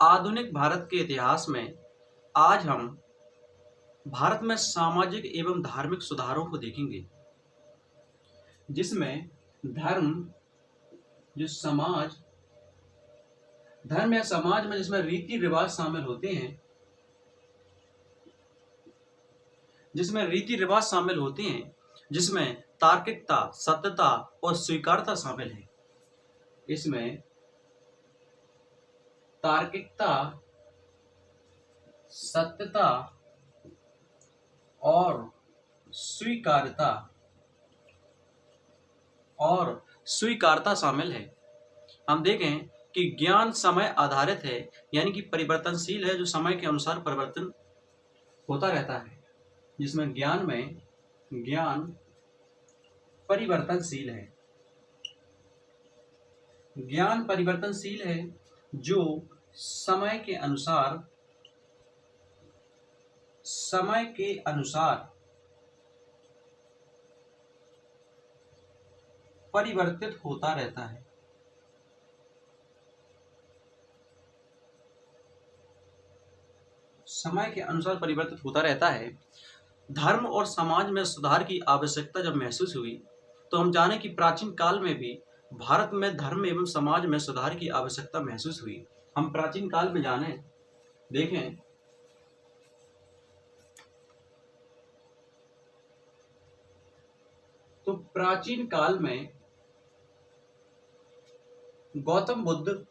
आधुनिक भारत के इतिहास में आज हम भारत में सामाजिक एवं धार्मिक सुधारों को देखेंगे, जिसमें धर्म जो समाज धर्म या समाज में जिसमें रीति रिवाज शामिल होते हैं, जिसमें तार्किकता, सत्यता और स्वीकार्यता शामिल है। इसमें तार्किकता, सत्यता और स्वीकार्यता शामिल है। हम देखें कि ज्ञान समय आधारित है, यानी कि परिवर्तनशील है, जो समय के अनुसार परिवर्तन होता रहता है, जिसमें ज्ञान परिवर्तनशील है। ज्ञान परिवर्तनशील है जो समय के अनुसार परिवर्तित होता रहता है। समय के अनुसार परिवर्तित होता रहता है। धर्म और समाज में सुधार की आवश्यकता जब महसूस हुई, तो हम जाने कि प्राचीन काल में भी भारत में धर्म एवं समाज में सुधार की आवश्यकता महसूस हुई। हम प्राचीन काल में देखें तो प्राचीन काल में गौतम बुद्ध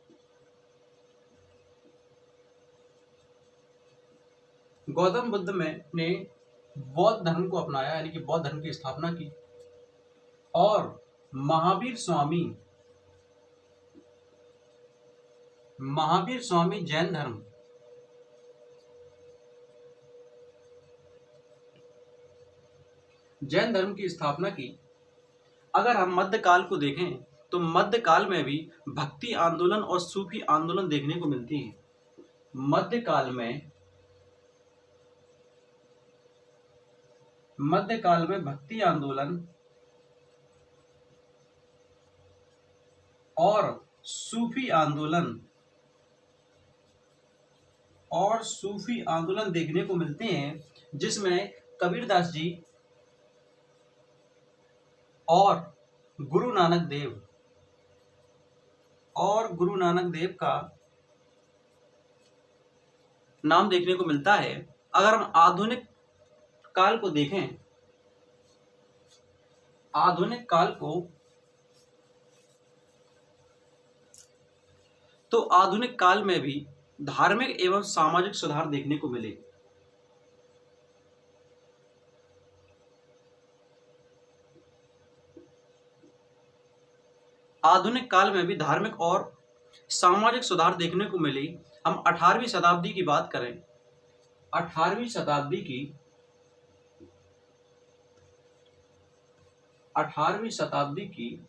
ने बौद्ध धर्म को अपनाया, यानी कि बौद्ध धर्म की स्थापना की, और महावीर स्वामी जैन धर्म की स्थापना की। अगर हम मध्यकाल को देखें तो मध्यकाल में भी भक्ति आंदोलन और सूफी आंदोलन देखने को मिलती हैं। मध्यकाल में भक्ति आंदोलन और सूफी आंदोलन देखने को मिलते हैं, जिसमें कबीरदास जी और गुरु नानक देव का नाम देखने को मिलता है। अगर हम आधुनिक काल को देखें, तो आधुनिक काल में भी धार्मिक एवं सामाजिक सुधार देखने को मिले। आधुनिक काल में भी धार्मिक और सामाजिक सुधार देखने को मिले। हम 18वीं शताब्दी की बात करें, 18वीं शताब्दी की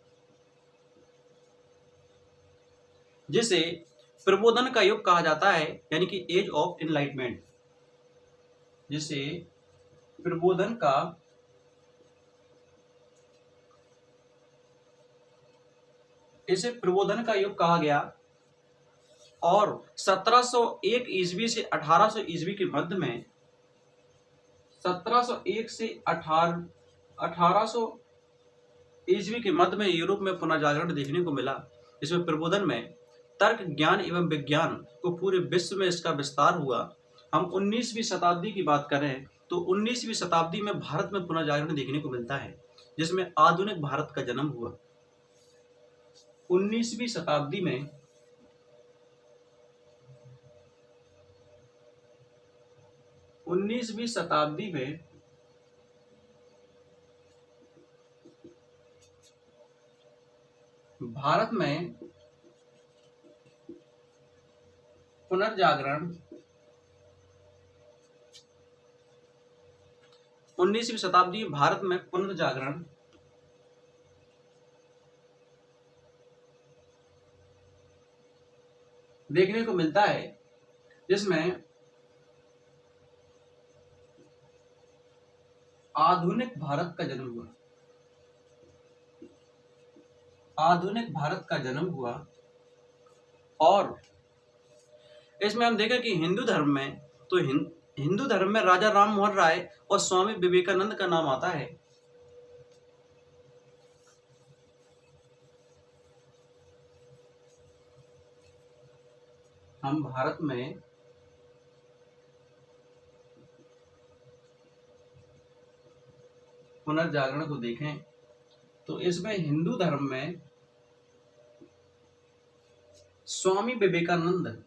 जिसे प्रबोधन का युग कहा जाता है, यानी कि एज ऑफ एनलाइटमेंट, जिसे प्रबोधन का युग कहा गया। और 1701 ईस्वी से 1800 ईस्वी के मध्य में 1701 से 1800 ईस्वी के मध्य में यूरोप में पुनर्जागरण देखने को मिला। इसमें प्रबोधन में तर्क, ज्ञान एवं विज्ञान को पूरे विश्व में इसका विस्तार हुआ। हम 19वीं शताब्दी की बात करें तो 19वीं शताब्दी में भारत में पुनर्जागरण देखने को मिलता है, जिसमें आधुनिक भारत का जन्म हुआ। 19वीं शताब्दी में भारत में पुनर्जागरण 19वीं शताब्दी में भारत में पुनर्जागरण देखने को मिलता है, जिसमें आधुनिक भारत का जन्म हुआ और इसमें हम देखें कि हिंदू धर्म में तो हिंदू धर्म में राजा राम मोहन राय और स्वामी विवेकानंद का नाम आता है। हम भारत में पुनर्जागरण को देखें तो इसमें हिंदू धर्म में स्वामी विवेकानंद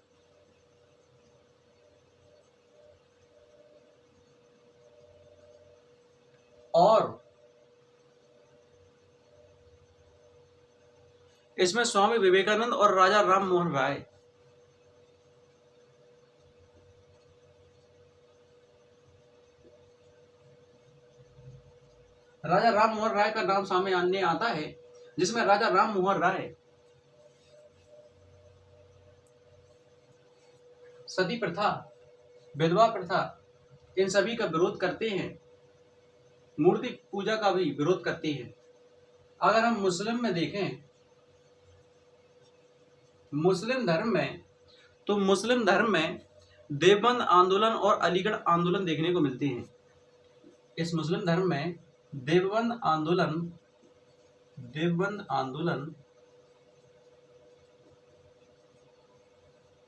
और इसमें स्वामी विवेकानंद और राजा राम मोहन राय राजा राम मोहन राय का नाम सामने आता है, जिसमें राजा राम मोहन राय सती प्रथा, विधवा प्रथा, इन सभी का विरोध करते हैं, मूर्ति पूजा का भी विरोध करते हैं। अगर हम मुस्लिम में देखें, मुस्लिम धर्म में तो मुस्लिम धर्म में देवबंद आंदोलन और अलीगढ़ आंदोलन देखने को मिलते हैं। इस मुस्लिम धर्म में देवबंद आंदोलन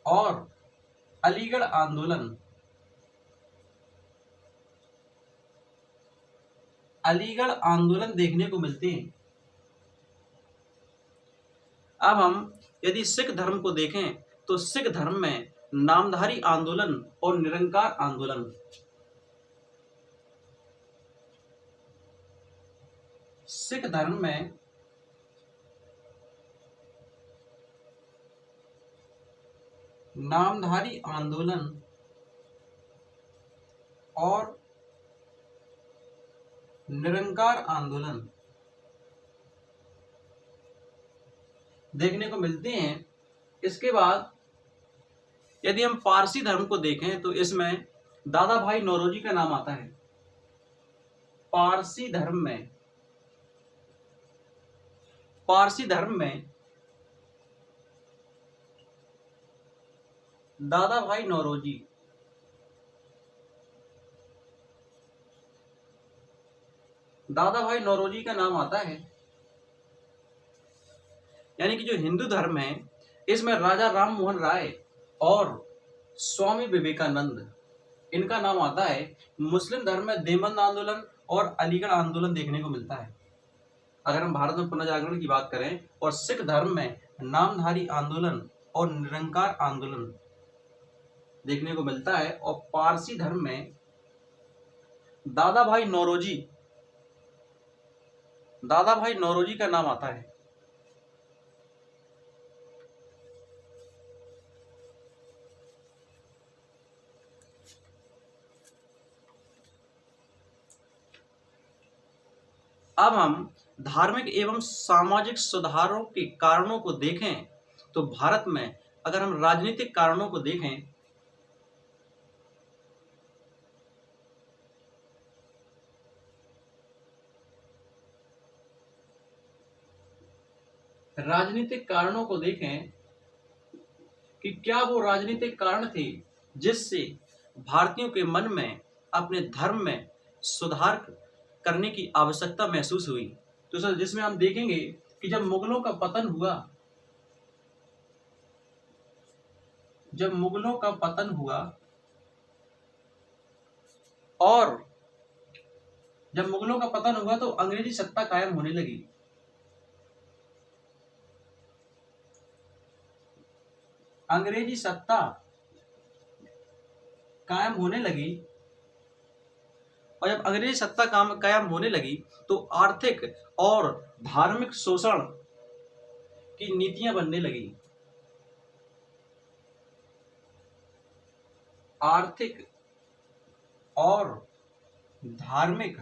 और अलीगढ़ आंदोलन देखने को मिलते हैं। अब हम यदि सिख धर्म को देखें तो सिख धर्म में नामधारी आंदोलन और निरंकार आंदोलन, सिख धर्म में नामधारी आंदोलन और निरंकार आंदोलन देखने को मिलते हैं। इसके बाद यदि हम पारसी धर्म को देखें तो इसमें दादा भाई नौरोजी का नाम आता है। पारसी धर्म में दादा भाई नौरोजी का नाम आता है। यानी कि जो हिंदू धर्म है इसमें राजा राम मोहन राय और स्वामी विवेकानंद इनका नाम आता है। मुस्लिम धर्म में देवबंद आंदोलन और अलीगढ़ आंदोलन देखने को मिलता है। अगर हम भारत में पुनर्जागरण की बात करें, और सिख धर्म में नामधारी आंदोलन और निरंकार आंदोलन देखने को मिलता है, और पारसी धर्म में दादा भाई नौरोजी का नाम आता है। अब हम धार्मिक एवं सामाजिक सुधारों के कारणों को देखें तो भारत में अगर हम राजनीतिक कारणों को देखें, कि क्या वो राजनीतिक कारण थे जिससे भारतीयों के मन में अपने धर्म में सुधार करने की आवश्यकता महसूस हुई। तो सर जिसमें हम देखेंगे कि जब मुगलों का पतन हुआ तो अंग्रेजी सत्ता कायम होने लगी। और जब अंग्रेजी सत्ता कायम होने लगी तो आर्थिक और धार्मिक शोषण की नीतियां बनने लगी। आर्थिक और धार्मिक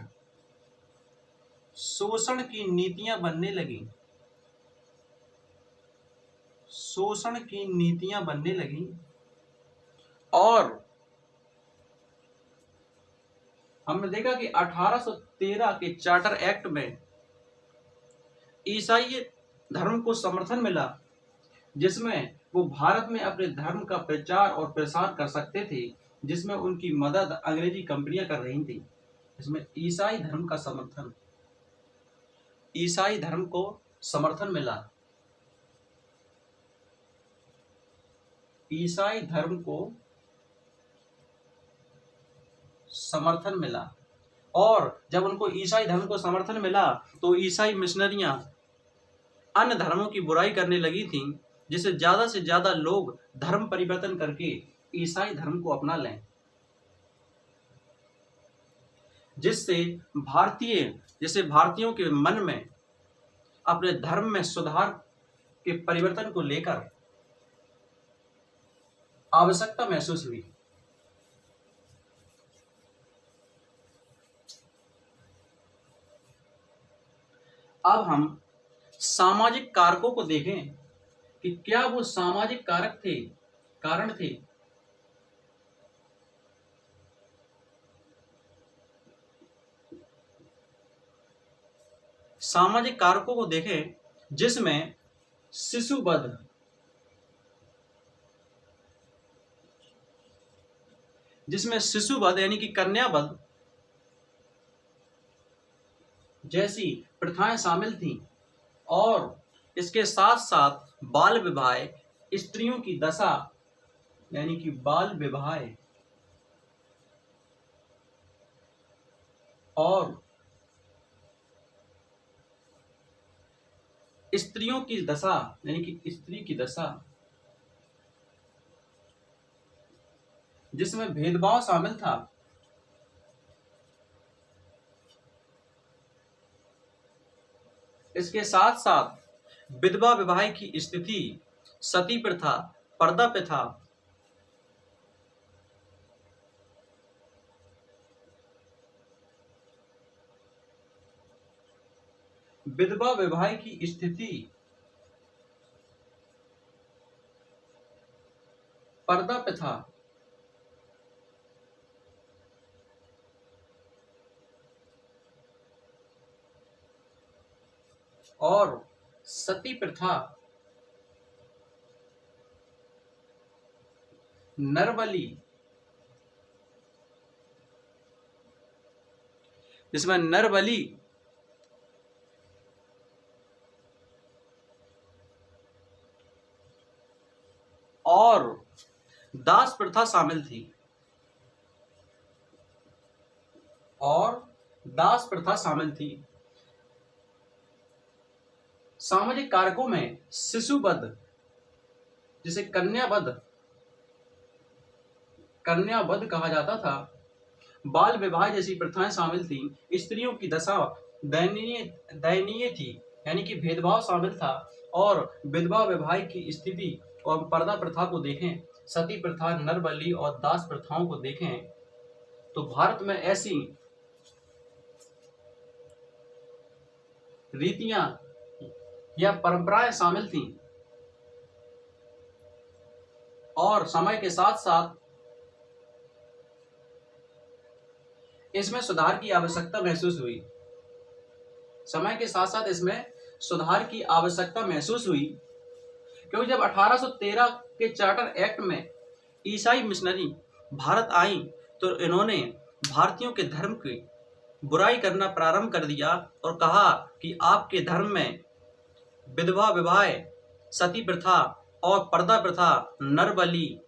शोषण की नीतियां बनने लगी। और हमने देखा कि 1813 के चार्टर एक्ट में ईसाई धर्म को समर्थन मिला, जिसमें वो भारत में अपने धर्म का प्रचार और प्रसार कर सकते थे, जिसमें उनकी मदद अंग्रेजी कंपनियां कर रही थी। इसमें ईसाई धर्म को समर्थन मिला। ईसाई धर्म को समर्थन मिला, और जब उनको ईसाई धर्म को समर्थन मिला तो ईसाई मिशनरियां अन्य धर्मों की बुराई करने लगी थीं, जिससे ज्यादा से ज्यादा लोग धर्म परिवर्तन करके ईसाई धर्म को अपना लें, जिससे भारतीयों के मन में अपने धर्म में सुधार के परिवर्तन को लेकर आवश्यकता महसूस हुई। अब हम सामाजिक कारकों को देखें कि क्या वो सामाजिक कारण थे। सामाजिक कारकों को देखें जिसमें शिशुवध यानी कि कन्यावध जैसी प्रथाएं शामिल थीं, और इसके साथ साथ बाल विवाह, स्त्रियों की दशा यानी कि बाल विवाह और स्त्रियों की दशा यानी कि स्त्री की दशा, जिसमें भेदभाव शामिल था। इसके साथ साथ विधवा विवाह की स्थिति, सती प्रथा, पर्दा प्रथा, विधवा विवाह की स्थिति, पर्दा प्रथा और सती प्रथा, नरबली, जिसमें नरबली और दास प्रथा शामिल थी। सामाजिक कारकों में शिशुवध, जिसे कन्यावध कहा जाता था, बाल विवाह जैसी प्रथाएं शामिल थीं, स्त्रियों की दशा दयनीय थी यानी कि भेदभाव शामिल था, और विधवा विवाह की स्थिति और पर्दा प्रथा को देखें, सती प्रथा, नरबली और दास प्रथाओं को देखें, तो भारत में ऐसी रीतियां या परंपराएं शामिल थीं, और समय के साथ साथ इसमें सुधार की आवश्यकता महसूस हुई। क्योंकि जब 1813 के चार्टर एक्ट में ईसाई मिशनरी भारत आई, तो इन्होंने भारतीयों के धर्म की बुराई करना प्रारंभ कर दिया और कहा कि आपके धर्म में विधवा विवाह, सती प्रथा और पर्दा प्रथा, नरबली,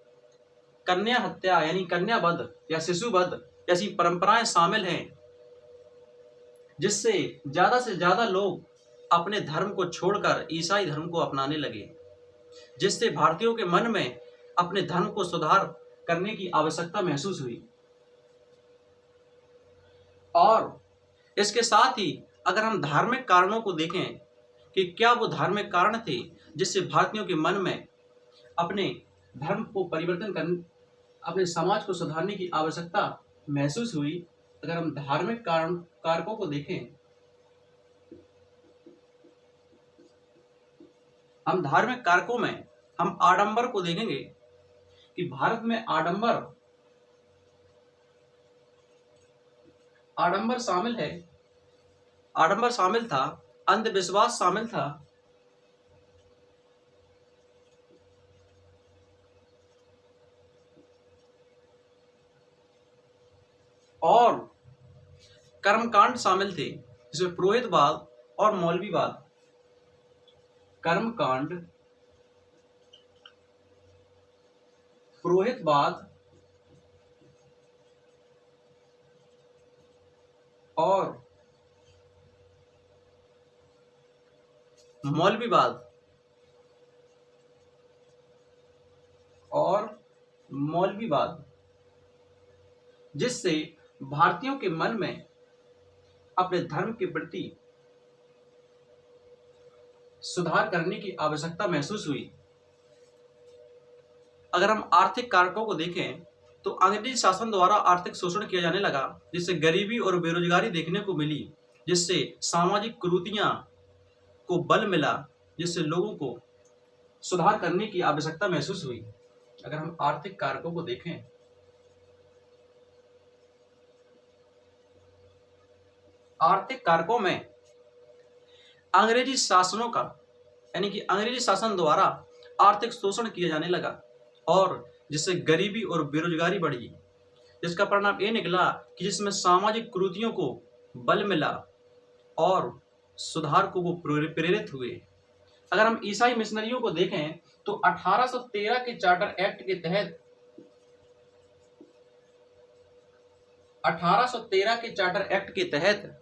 कन्या हत्या यानी कन्यावध या शिशुवध जैसी परंपराएं शामिल हैं, जिससे ज्यादा से ज्यादा लोग अपने धर्म को छोड़कर ईसाई धर्म को अपनाने लगे, जिससे भारतीयों के मन में अपने धर्म को सुधार करने की आवश्यकता महसूस हुई। और इसके साथ ही अगर हम धार्मिक कारणों को देखें कि क्या वो धार्मिक कारण थे जिससे भारतीयों के मन में अपने धर्म को परिवर्तन करने, अपने समाज को सुधारने की आवश्यकता महसूस हुई। अगर हम धार्मिक कारकों को देखें, हम धार्मिक कारकों में हम आडंबर को देखेंगे कि भारत में आडंबर शामिल था, अंधविश्वास शामिल था, और कर्मकांड शामिल थे, जिसमें पुरोहितवाद और मौलवीवाद। कर्मकांड, पुरोहितवाद और मौलवीवाद और मौलवीवाद, जिससे भारतीयों के मन में अपने धर्म के प्रति सुधार करने की आवश्यकता महसूस हुई। अगर हम आर्थिक कारकों को देखें तो अंग्रेजी शासन द्वारा आर्थिक शोषण किया जाने लगा, जिससे गरीबी और बेरोजगारी देखने को मिली, जिससे सामाजिक कुरीतियां को बल मिला, जिससे लोगों को सुधार करने की आवश्यकता महसूस हुई। अगर हम आर्थिक कारकों को देखें, आर्थिक कारकों में अंग्रेजी शासनों का यानी कि अंग्रेजी शासन द्वारा आर्थिक शोषण किया जाने लगा और जिससे गरीबी और बेरोजगारी बढ़ी, जिसका परिणाम ये निकला कि जिसमें सामाजिक कुरीतियों को बल मिला और सुधार को वो प्रेरित हुए। अगर हम ईसाई मिशनरियों को देखें तो 1813 के चार्टर एक्ट के तहत 1813 के चार्टर एक्ट के तहत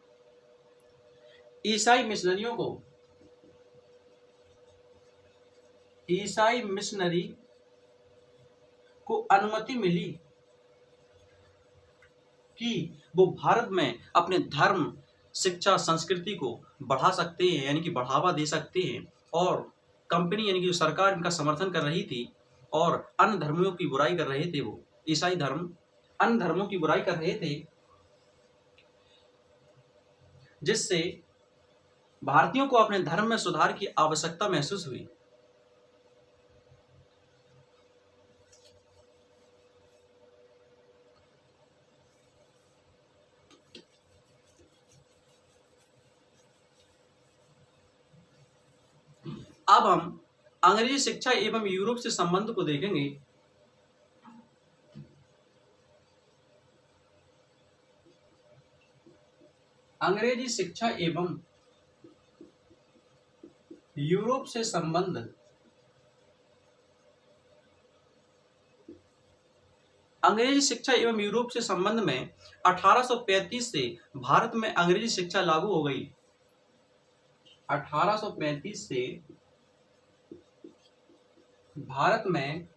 ईसाई मिशनरी को अनुमति मिली कि वो भारत में अपने धर्म, शिक्षा, संस्कृति को बढ़ा सकते हैं, यानी कि बढ़ावा दे सकते हैं। और कंपनी यानी कि जो सरकार इनका समर्थन कर रही थी और अन्य धर्मों की बुराई कर रहे थे, वो ईसाई धर्म अन्य धर्मों की बुराई कर रहे थे, जिससे भारतीयों को अपने धर्म में सुधार की आवश्यकता महसूस हुई। अब हम अंग्रेजी शिक्षा एवं यूरोप से संबंध को देखेंगे। अंग्रेजी शिक्षा एवं यूरोप से संबंध। अंग्रेजी शिक्षा एवं यूरोप से संबंध में 1835 से भारत में अंग्रेजी शिक्षा लागू हो गई। 1835 से भारत में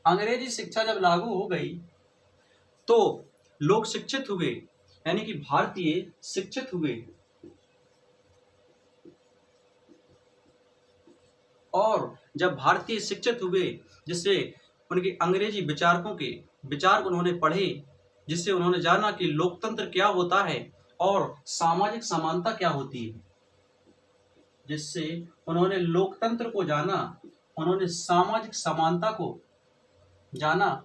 अंग्रेजी शिक्षा जब लागू हो गई तो लोग शिक्षित हुए, यानी कि भारतीय शिक्षित हुए और जब भारतीय शिक्षित हुए, जिससे उनके अंग्रेजी विचारकों के विचार उन्होंने पढ़े, जिससे उन्होंने जाना कि लोकतंत्र क्या होता है और सामाजिक समानता क्या होती है, जिससे उन्होंने लोकतंत्र को जाना, उन्होंने सामाजिक समानता को जाना,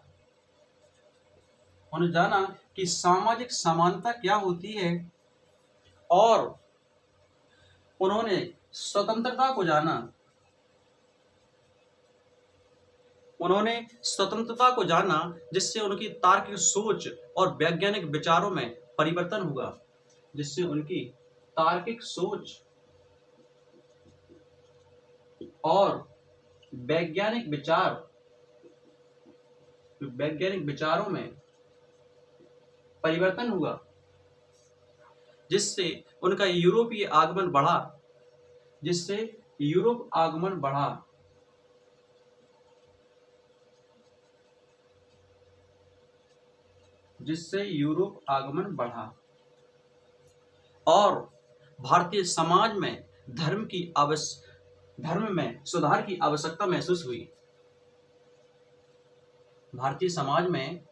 उन्होंने जाना कि सामाजिक समानता क्या होती है और उन्होंने स्वतंत्रता को जाना, उन्होंने स्वतंत्रता को जाना, जिससे उनकी तार्किक सोच और वैज्ञानिक विचारों में परिवर्तन हुआ, जिससे उनकी तार्किक सोच और वैज्ञानिक विचारों में परिवर्तन हुआ, जिससे उनका यूरोपीय आगमन बढ़ा, जिससे यूरोप आगमन बढ़ा। जिससे यूरोप आगमन बढ़ा और भारतीय समाज में धर्म में सुधार की आवश्यकता महसूस हुई। भारतीय समाज में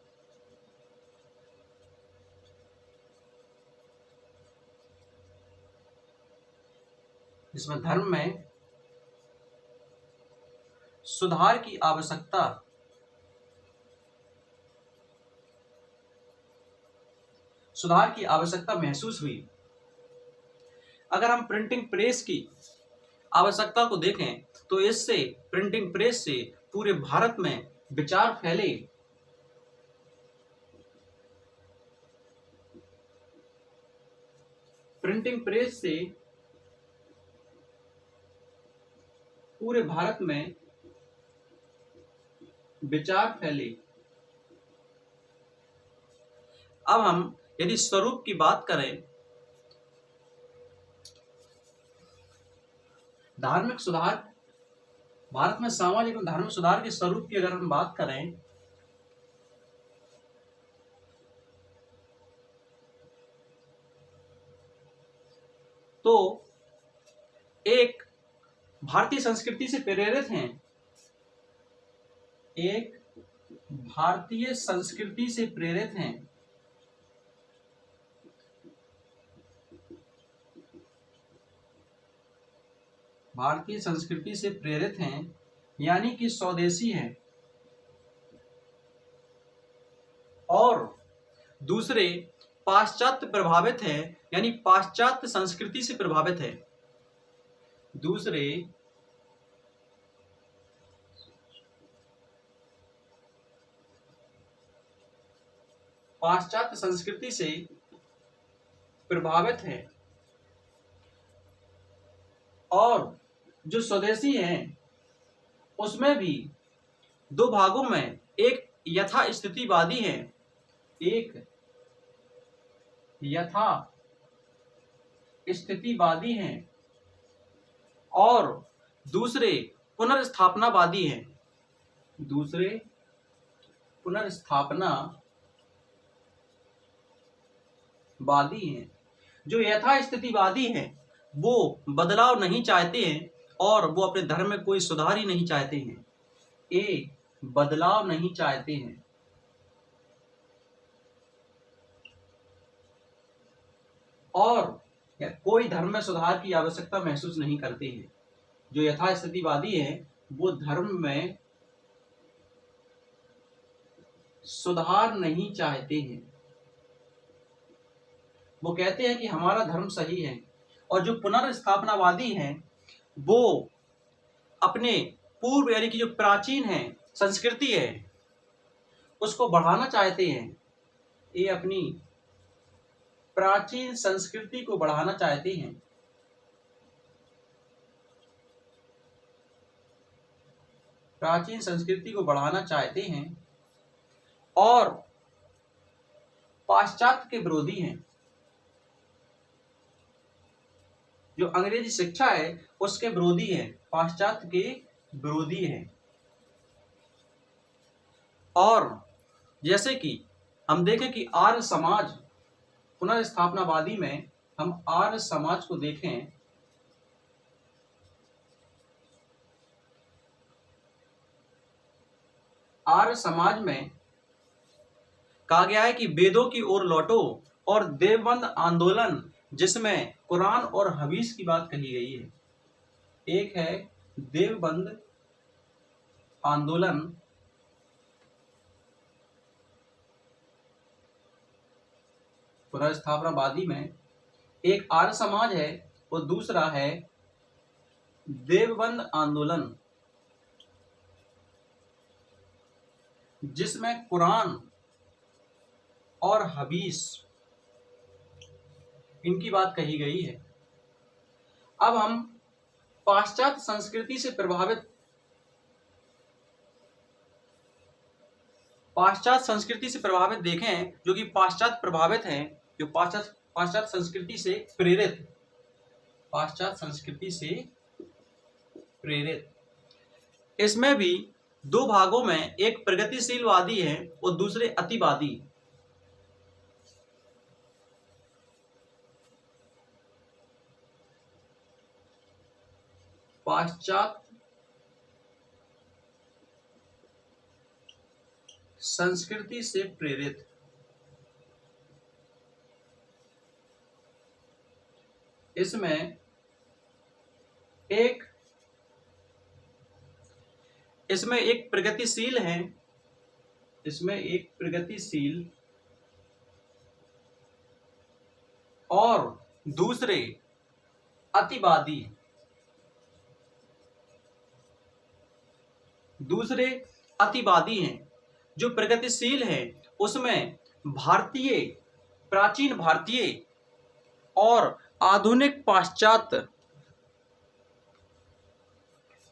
जिसमें धर्म में सुधार की आवश्यकता महसूस हुई। अगर हम प्रिंटिंग प्रेस की आवश्यकता को देखें तो इससे प्रिंटिंग प्रेस से पूरे भारत में विचार फैले, प्रिंटिंग प्रेस से पूरे भारत में विचार फैले। अब हम यदि स्वरूप की बात करें, धार्मिक सुधार, भारत में सामाजिक एवं धार्मिक सुधार के स्वरूप की अगर हम बात करें तो एक भारतीय संस्कृति से प्रेरित हैं, एक भारतीय संस्कृति से प्रेरित हैं, भारतीय संस्कृति से प्रेरित हैं यानी कि स्वदेशी हैं, और दूसरे पाश्चात्य प्रभावित हैं यानी पाश्चात्य संस्कृति से प्रभावित है। दूसरे पाश्चात्य संस्कृति से प्रभावित है, और जो स्वदेशी हैं उसमें भी दो भागों में, एक यथा स्थितिवादी है, एक यथा स्थितिवादी हैं और दूसरे पुनर्स्थापनावादी हैं, दूसरे पुनर्स्थापनावादी हैं। जो यथा स्थितिवादी हैं वो बदलाव नहीं चाहते हैं और वो अपने धर्म में कोई सुधार ही नहीं चाहते हैं, ये बदलाव नहीं चाहते हैं। और कोई धर्म में सुधार की आवश्यकता महसूस नहीं करते हैं। जो यथास्थितिवादी है वो धर्म में सुधार नहीं चाहते हैं, वो कहते हैं कि हमारा धर्म सही है। और जो पुनर्स्थापनावादी हैं वो अपने पूर्व यानी कि जो प्राचीन है संस्कृति है उसको बढ़ाना चाहते हैं, ये अपनी प्राचीन संस्कृति को बढ़ाना चाहते हैं। प्राचीन संस्कृति को बढ़ाना चाहते हैं और पाश्चात्य के विरोधी हैं। जो अंग्रेजी शिक्षा है उसके विरोधी है, पाश्चात्य के विरोधी है। और जैसे कि हम देखें कि आर्य समाज, पुनर्स्थापनावादी में हम आर्य समाज को देखें, आर्य समाज में कहा गया है कि वेदों की ओर लौटो और देवबंद आंदोलन, जिसमें कुरान और हदीस की बात कही गई है। एक है देवबंद आंदोलन, पुनर्स्थापनावादी में एक आर्य समाज है और दूसरा है देवबंद आंदोलन, जिसमें कुरान और हदीस इनकी बात कही गई है। अब हम पाश्चात्य संस्कृति से प्रभावित, देखें जो कि पाश्चात्य प्रभावित हैं, जो पाश्चात्य संस्कृति से प्रेरित, पाश्चात्य संस्कृति से प्रेरित, इसमें भी दो भागों में, एक प्रगतिशीलवादी है और दूसरे अतिवादी। पाश्चात्य संस्कृति से प्रेरित, इसमें एक प्रगतिशील है, इसमें एक प्रगतिशील और दूसरे अतिवादी। दूसरे अतिवादी हैं। जो प्रगतिशील हैं उसमें भारतीय, प्राचीन भारतीय और आधुनिक पाश्चात्य,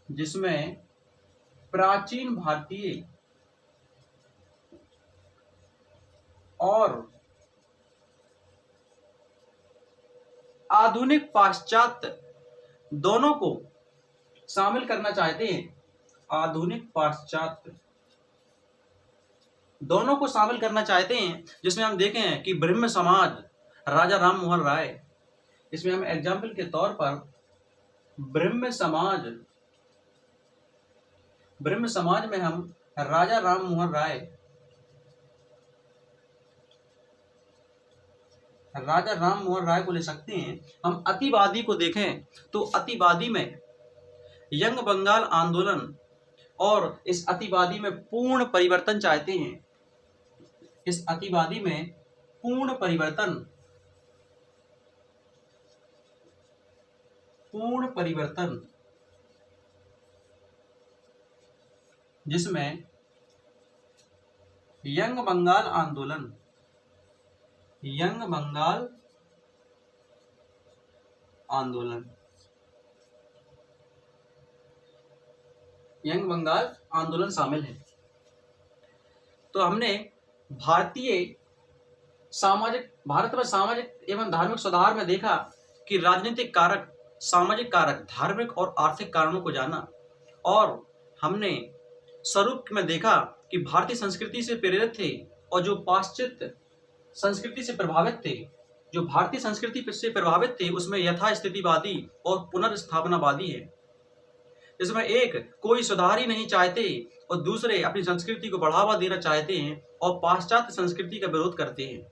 जिसमें प्राचीन भारतीय और आधुनिक पाश्चात्य दोनों को शामिल करना चाहते हैं। आधुनिक पाश्चात्य दोनों को शामिल करना चाहते हैं, जिसमें हम देखें कि ब्रह्म समाज, राजा राम मोहन राय, इसमें हम एग्जाम्पल के तौर पर ब्रह्म समाज में हम राजा राम मोहन राय को ले सकते हैं। हम अतिवादी को देखें तो अतिवादी में यंग बंगाल आंदोलन, और इस अतिवादी में पूर्ण परिवर्तन चाहते हैं। इस अतिवादी में पूर्ण परिवर्तन, जिसमें यंग बंगाल आंदोलन, शामिल है। तो हमने भारत में सामाजिक एवं धार्मिक सुधार में देखा कि राजनीतिक कारक, सामाजिक कारक, धार्मिक और आर्थिक कारणों को जाना, और हमने स्वरूप में देखा कि भारतीय संस्कृति से प्रेरित थे और जो पाश्चात्य संस्कृति से प्रभावित थे, जो भारतीय संस्कृति से प्रभावित थे उसमें यथास्थितिवादी और पुनर्स्थापनावादी है, जिसमें एक कोई सुधार ही नहीं चाहते और दूसरे अपनी संस्कृति को बढ़ावा देना चाहते हैं और पाश्चात्य संस्कृति का विरोध करते हैं।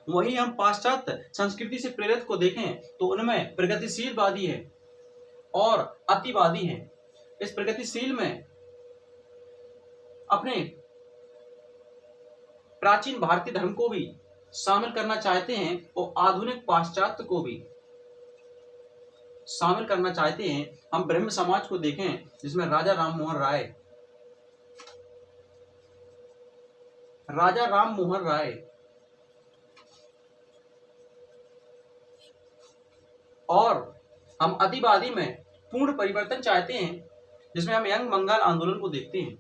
वहीं हम पाश्चात्य संस्कृति से प्रेरित को देखें तो उनमें प्रगतिशीलवादी है और अतिवादी है। इस प्रगतिशील में अपने प्राचीन भारतीय धर्म को भी शामिल करना चाहते हैं और आधुनिक पाश्चात्य को भी शामिल करना चाहते हैं। हम ब्रह्म समाज को देखें जिसमें राजा राम मोहन राय और हम अतिवादी में पूर्ण परिवर्तन चाहते हैं, जिसमें हम यंग बंगाल आंदोलन को देखते हैं।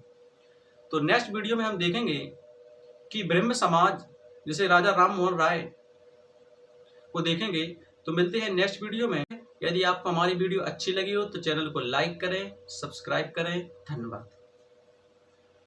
तो नेक्स्ट वीडियो में हम देखेंगे कि ब्रह्म समाज, जिसे राजा राम मोहन राय को देखेंगे। तो मिलते हैं नेक्स्ट वीडियो में। यदि आपको हमारी वीडियो अच्छी लगी हो तो चैनल को लाइक करें, सब्सक्राइब करें। धन्यवाद।